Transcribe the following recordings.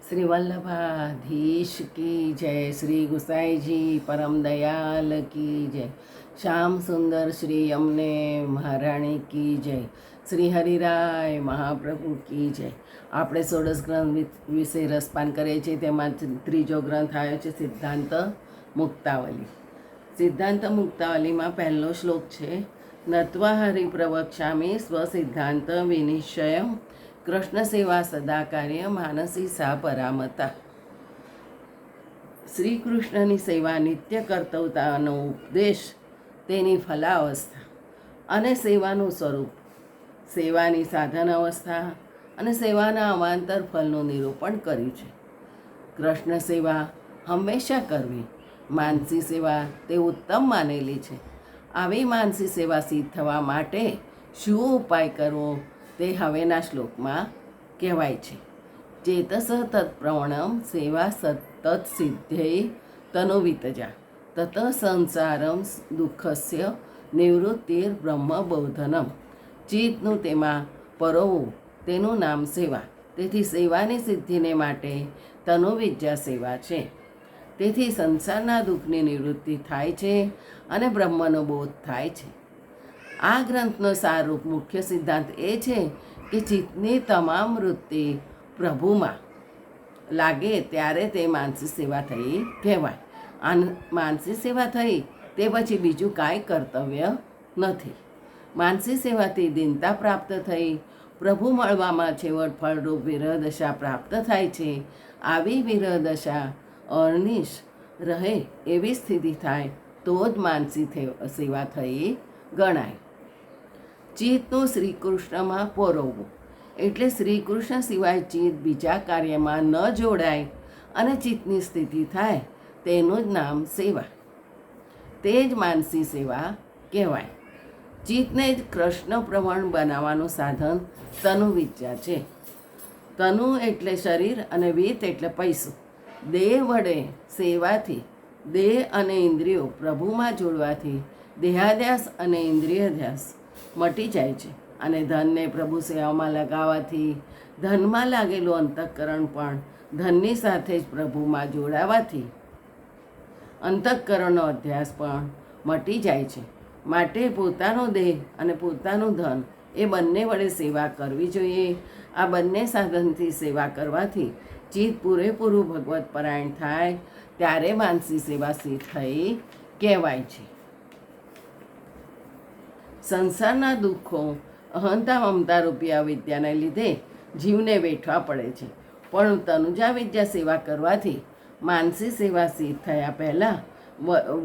श्री वल्लभाधीश की जय। श्री गुसाई जी परम दयाल की जय। श्याम सुंदर श्री यमुने महाराणी की जय। શ્રી હરિરાય મહાપ્રભુ કી જય. આપણે 16 ગ્રંથ વિશે રસપાન કરીએ છીએ. તેમાં ત્રીજો ગ્રંથ આવ્યો છે સિદ્ધાંત મુક્તાવલી. સિદ્ધાંત મુક્તાવલીમાં પહેલો શ્લોક છે, નત્વા હરિપ્રવક્ષ્યામિ સ્વસિદ્ધાંત વિનિશ્ચય કૃષ્ણ સેવા સદા કાર્ય માનસી સા પરામતા. શ્રી કૃષ્ણની સેવા નિત્ય કર્તવ્યતાનો ઉપદેશ, તેની ફલાવસ્થા અને સેવાનું સ્વરૂપ, સેવાની સાધન અવસ્થા અને સેવાના અવાંતર ફલનું નિરૂપણ કર્યું છે. કૃષ્ણ સેવા હંમેશા કરવી, માનસી સેવા તે ઉત્તમ માનેલી છે. આવી માનસી સેવા સિદ્ધ થવા માટે શું ઉપાય કરવો તે હવેના શ્લોકમાં કહેવાય છે. ચેતસ તત્પ્રવણમ સેવા સતત સિદ્ધ્યૈ તનોવિતજા તત સંસારમ દુઃખસ્ય નિવૃત્તિર બ્રહ્મબોધનમ. ચિત્તનું તેમાં પરોવવું તેનું નામ સેવા. તેથી સેવાની સિદ્ધિને માટે તનોવિદ્યા સેવા છે. તેથી સંસારના દુઃખની નિવૃત્તિ થાય છે અને બ્રહ્મનો બોધ થાય છે. આ ગ્રંથનો સારરૂપ મુખ્ય સિદ્ધાંત એ છે કે ચિત્તની તમામ વૃત્તિ પ્રભુમાં લાગે ત્યારે તે માનસી સેવા થઈ કહેવાય. માનસી સેવા થઈ તે પછી બીજું કાંઈ કર્તવ્ય નથી. માનસી સેવાથી દીનતા પ્રાપ્ત થઈ પ્રભુ મળવામાં છેવટ ફળરૂપ વિરહદશા પ્રાપ્ત થાય છે. આવી વિરહદશા અર્નિશ રહે એવી સ્થિતિ થાય તો જ માનસી સેવા થઈ ગણાય. ચિત્તનું શ્રીકૃષ્ણમાં પરોવવું એટલે શ્રીકૃષ્ણ સિવાય ચિત્ત બીજા કાર્યમાં ન જોડાય અને ચિત્તની સ્થિતિ થાય તેનું જ નામ સેવા. તે જ માનસી સેવા કહેવાય. ચિત્તને જ કૃષ્ણ પ્રવણ બનાવવાનું સાધન તનુ વિદ્યા છે. તનુ એટલે શરીર અને વિત્ત એટલે પૈસો. દેહ વડે સેવાથી દેહ અને ઇન્દ્રિયો પ્રભુમાં જોડવાથી દેહાધ્યાસ અને ઇન્દ્રિયધ્યાસ મટી જાય છે. અને ધનને પ્રભુ સેવામાં લગાવવાથી ધનમાં લાગેલું અંતઃકરણ પણ ધનની સાથે જ પ્રભુમાં જોડાવાથી અંતઃકરણનો અધ્યાસ પણ મટી જાય છે. માટે પોતાનો દેહ અને પોતાનું ધન એ બંને વડે સેવા કરવી જોઈએ. આ બંને સાધનથી સેવા કરવાથી ચિત્ત પૂરેપૂરું ભગવત પરાયણ થાય ત્યારે માનસી સેવા સિદ્ધ થઈ કહેવાય છે. સંસારના દુઃખો અહંતા મમતા રૂપી અવિદ્યાને લીધે જીવને વેઠવા પડે છે. પણ તનુજા વિદ્યા સેવા કરવાથી માનસી સેવા સિદ્ધ થયા પહેલાં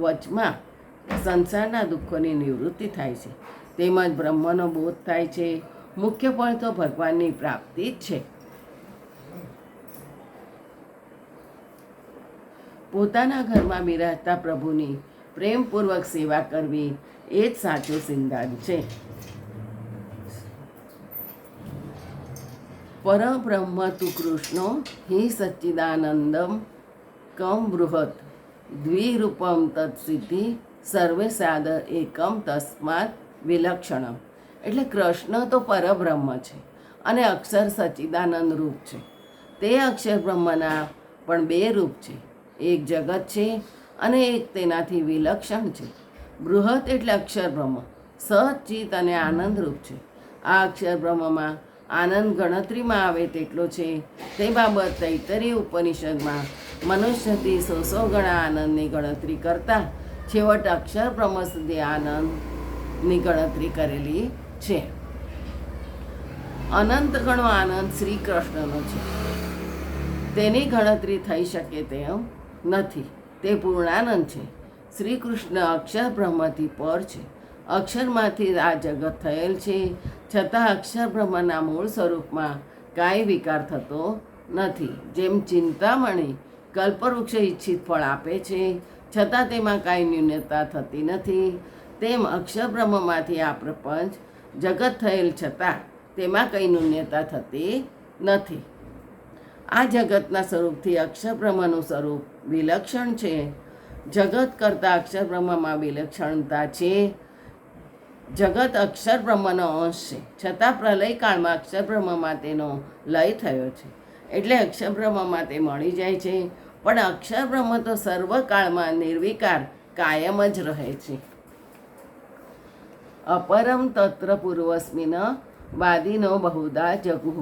વચમાં સંસારના દુઃખોની નિવૃત્તિ થાય છે. તેમજ બ્રહ્મનો બોધ થાય છે. મુખ્ય પણ તો ભગવાનની પ્રાપ્તિ જ છે. પોતાના ઘરમાં બિરાજતા પ્રભુની પ્રેમપૂર્વક સેવા કરવી એ જ સાચો સિદ્ધાંત છે. પરબ્રહ્મ તુ કૃષ્ણો હિ સચ્ચિદાનંદમ કમ બૃહત દ્વિરૂપમ તત્સિદ્ધિ સર્વે સાદ એકમ તસ્માત વિલક્ષણમ. એટલે કૃષ્ણ તો પરબ્રહ્મ છે અને અક્ષર સચ્ચિદાનંદ રૂપ છે. તે અક્ષર બ્રહ્મના પણ બે રૂપ છે. એક જગત છે અને એક તેનાથી વિલક્ષણ છે. બૃહત એટલે અક્ષર બ્રહ્મ સચ્ચિત અને આનંદરૂપ છે. આ અક્ષર બ્રહ્મમાં આનંદ ગણતરીમાં આવે તેટલો છે. તે બાબત તૈત્તરીય ઉપનિષદમાં મનુષ્યથી 100 ગણા આનંદની ગણતરી કરતાં છેવટ અક્ષર બ્રહ્મ સુધી આનંદની ગણતરી કરેલી છે. અનંત ગણો આનંદ શ્રી કૃષ્ણનો છે. તેની ગણતરી થઈ શકે તેમ નથી. તે પૂર્ણાનંદ છે. શ્રી કૃષ્ણ અક્ષર બ્રહ્મથી પર છે. અક્ષરમાંથી આ જગત થયેલ છે. છતાં અક્ષર બ્રહ્મના મૂળ સ્વરૂપમાં કાંઈ વિકાર થતો નથી. જેમ ચિંતામણી કલ્પવૃક્ષ ઈચ્છિત ફળ આપે છે છતાં તેમાં કાંઈ ન્યૂનતા થતી નથી, તેમ અક્ષર બ્રહ્મમાંથી આ પ્રપંચ જગત થયેલ છતાં તેમાં કંઈ ન્યૂનતા થતી નથી. આ જગતના સ્વરૂપથી અક્ષર બ્રહ્મનું સ્વરૂપ વિલક્ષણ છે. જગત કરતાં અક્ષર બ્રહ્મમાં વિલક્ષણતા છે. જગત અક્ષર બ્રહ્મનો અંશ છે છતાં પ્રલયકાળમાં અક્ષર બ્રહ્મમાં તેનો લય થયો છે. એટલે અક્ષર બ્રહ્મમાં તે મળી જાય છે. પણ અક્ષર બ્રહ્મ તો સર્વકાળમાં નિર્વિકાર કાયમ જ રહે છે. અપરમ તત્ર પૂર્વસ્મિન વાદિનો બહુધા જગુઃ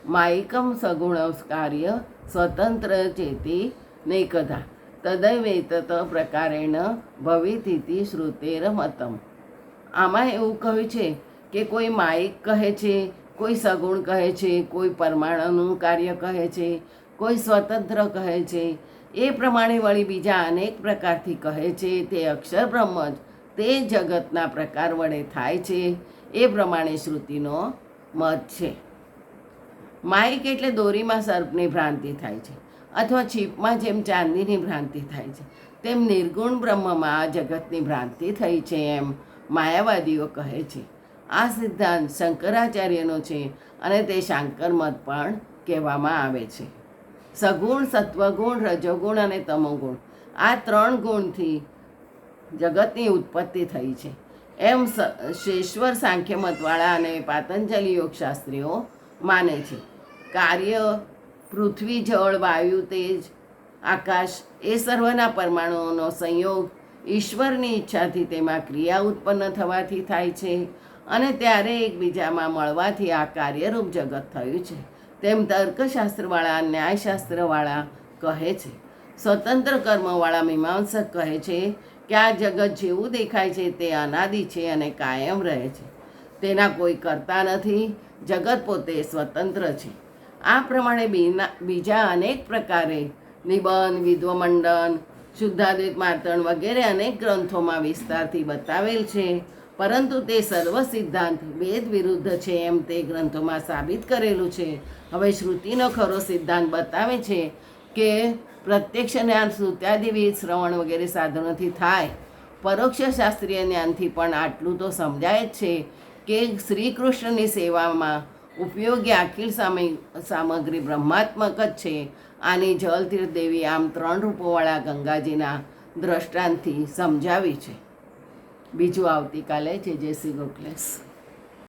માયિકમ સગુણ કાર્ય સ્વતંત્ર ચેતી નૈકધા તદૈવેતત પ્રકારેણ ભવિતિતિ શ્રુતેર મતમ. આમાં એવું કહ્યું છે કે કોઈ માયિક કહે છે, કોઈ સગુણ કહે છે, કોઈ પરમાણુનું કાર્ય કહે છે, કોઈ સ્વતંત્ર કહે છે. એ પ્રમાણે વળી બીજા અનેક પ્રકારથી કહે છે. તે અક્ષર બ્રહ્મ જ તે જગતના પ્રકાર વડે થાય છે. એ પ્રમાણે શ્રુતિનો મત છે. માયિક એટલે દોરીમાં સર્પની ભ્રાંતિ થાય છે, અથવા છીપમાં જેમ ચાંદીની ભ્રાંતિ થાય છે, તેમ નિર્ગુણ બ્રહ્મમાં આ જગતની ભ્રાંતિ થઈ છે એમ માયાવાદીઓ કહે છે. આ સિદ્ધાંત શંકરાચાર્યનો છે અને તે શાંકર મત પણ કહેવામાં આવે છે. સગુણ, સત્વગુણ, રજોગુણ અને તમોગુણ આ 3 ગુણથી જગતની ઉત્પત્તિ થઈ છે એમ શેશ્વર સાંખ્ય મતવાળા અને પાતંજલિ યોગશાસ્ત્રીઓ માને છે. કાર્ય પૃથ્વી, જળ, વાયુ, તેજ, આકાશ એ સર્વના પરમાણુઓનો સંયોગ ઈશ્વરની ઈચ્છાથી તેમાં ક્રિયા ઉત્પન્ન થવાથી થાય છે અને ત્યારે એકબીજામાં મળવાથી આ કાર્યરૂપ જગત થયું છે. તેમ તર્કશાસ્ત્રવાળા, ન્યાયશાસ્ત્રવાળા કહે છે. સ્વતંત્ર કર્મવાળા મીમાંસક કહે છે કે આ જગત જેવું દેખાય છે તે અનાદિ છે અને કાયમ રહે છે. તેના કોઈ કરતા નથી. જગત પોતે સ્વતંત્ર છે. આ પ્રમાણે બીજા અનેક પ્રકારે નિબંધ, વિદ્વમંડન, શુદ્ધાદ્વૈત માર્તણ વગેરે અનેક ગ્રંથોમાં વિસ્તારથી બતાવેલ છે. પરંતુ તે સર્વ સિદ્ધાંત વેદ વિરુદ્ધ છે એમ તે ગ્રંથોમાં સાબિત કરેલું છે. હવે શ્રુતિનો ખરો સિદ્ધાંત બતાવે છે કે પ્રત્યક્ષ જ્ઞાન શ્રુત્યાદિવિધ શ્રવણ વગેરે સાધનોથી થાય. પરોક્ષ શાસ્ત્રીય જ્ઞાનથી પણ આટલું તો સમજાય જ છે કે શ્રી કૃષ્ણની સેવામાં ઉપયોગી આખી સામગ્રી બ્રહ્માત્મક જ છે. આની જલ તીર્થ દેવી આમ 3 રૂપોવાળા ગંગાજીના દ્રષ્ટાંતથી સમજાવી છે. બીજું આવતીકાલે. જય શ્રી ગોખલેશ.